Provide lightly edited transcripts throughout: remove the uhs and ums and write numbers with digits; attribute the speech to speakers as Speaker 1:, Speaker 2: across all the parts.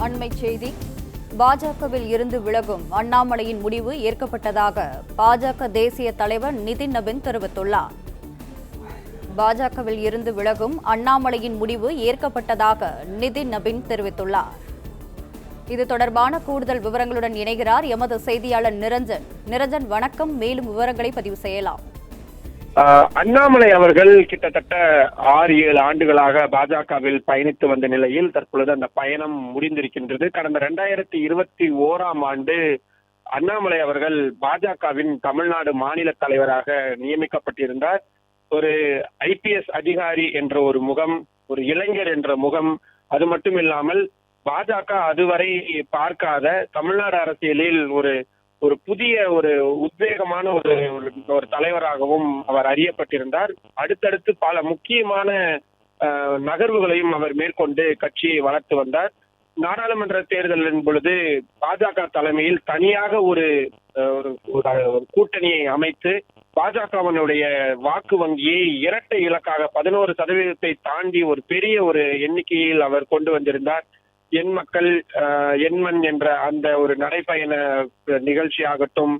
Speaker 1: அண்மைச் செய்தி. பாஜகவில் இருந்து விலகும் அண்ணாமலையின் முடிவு ஏற்கப்பட்டதாக பாஜக தேசிய தலைவர் நிதின் நபின் தெரிவித்துள்ளார். பாஜகவில் இருந்து விலகும் அண்ணாமலையின் முடிவு ஏற்கப்பட்டதாக நிதின் நபின் தெரிவித்துள்ளார். இது தொடர்பான கூடுதல் விவரங்களுடன் இணைகிறார் எமது செய்தியாளர் நிரஞ்சன். நிரஞ்சன், வணக்கம். மேலும் விவரங்களை பதிவு செய்யலாம்.
Speaker 2: அண்ணாமலை அவர்கள் கிட்டத்தட்ட 6-7 ஆண்டுகளாக பாஜகவில் பயணித்து வந்த நிலையில் தற்பொழுது அந்த பயணம் முடிந்திருக்கின்றது. கடந்த 2021ஆம் ஆண்டு அண்ணாமலை அவர்கள் பாஜகவின் தமிழ்நாடு மாநில தலைவராக நியமிக்கப்பட்டிருந்தார். ஒரு IPS அதிகாரி என்ற ஒரு முகம், ஒரு இளைஞர் என்ற முகம், அது மட்டும் இல்லாமல் பாஜக அதுவரை பார்க்காத தமிழ்நாடு அரசியலில் ஒரு புதிய ஒரு உத்வேகமான ஒரு தலைவராகவும் அவர் அறியப்பட்டிருந்தார். அடுத்தடுத்து பல முக்கியமான நகர்வுகளையும் அவர் மேற்கொண்டு கட்சியை வளர்த்து வந்தார். நாடாளுமன்ற தேர்தலின் பொழுது பாஜக தலைமையில் தனியாக ஒரு கூட்டணியை அமைத்து பாஜகவினுடைய வாக்கு வங்கியை இரட்டை இலக்காக 11% தாண்டி ஒரு பெரிய ஒரு எண்ணிக்கையில் அவர் கொண்டு வந்திருந்தார். என் மக்கள் எண்மண் என்ற அந்த ஒரு நடைபயண நிகழ்ச்சியாகட்டும்,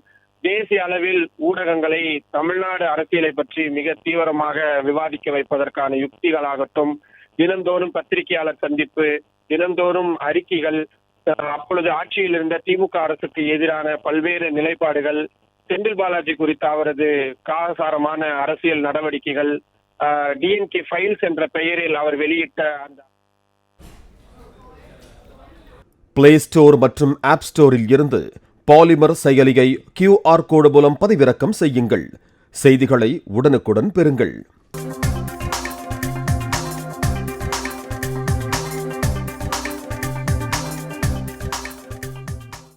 Speaker 2: தேசிய அளவில் ஊடகங்களை தமிழ்நாடு அரசியலை பற்றி மிக தீவிரமாக விவாதிக்க வைப்பதற்கான யுக்திகளாகட்டும், தினந்தோறும் பத்திரிகையாளர் சந்திப்பு, தினந்தோறும் அறிக்கைகள், அப்பொழுது ஆட்சியில் இருந்த திமுக அரசுக்கு எதிரான பல்வேறு நிலைப்பாடுகள், செந்தில் பாலாஜி குறித்த அவரது காரசாரமான அரசியல் நடவடிக்கைகள், DNK ஃபைல்ஸ் என்ற பெயரில் அவர் வெளியிட்ட அந்த
Speaker 3: பிளே ஸ்டோர் மற்றும் ஆப் ஸ்டோரில் இருந்து பாலிமர் செயலியை QR கோடு மூலம் பதிவிறக்கம் செய்யுங்கள். செய்திகளை உடனுக்குடன் பெறுங்கள்.